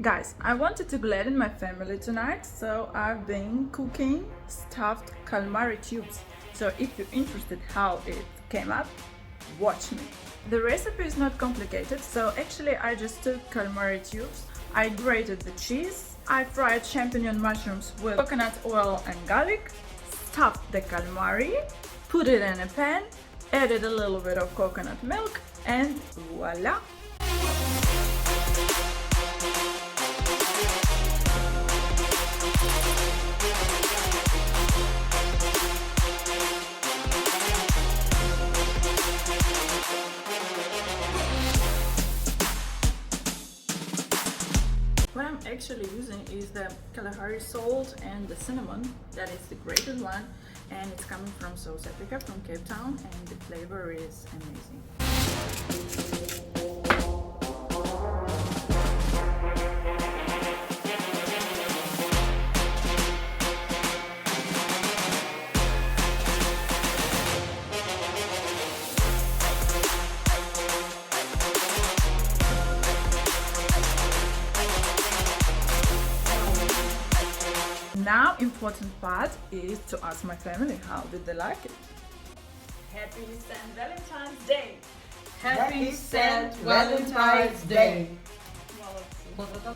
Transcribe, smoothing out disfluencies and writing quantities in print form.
Guys, I wanted to gladden my family tonight, so I've been cooking stuffed calamari tubes. So if you're interested how it came up, watch me. The recipe is not complicated, so actually I just took calamari tubes, I grated the cheese, I fried champignon mushrooms with coconut oil and garlic, stuffed the calamari, put it in a pan, added a little bit of coconut milk, and voila! What I'm actually using is the calamari salt and the cinnamon, that is the grated one, and it's coming from South Africa, from Cape Town, and the flavor is amazing. Now, important part is to ask my family how did they like it. Happy St. Valentine's Day! Happy St. Valentine's Day! Молодцы.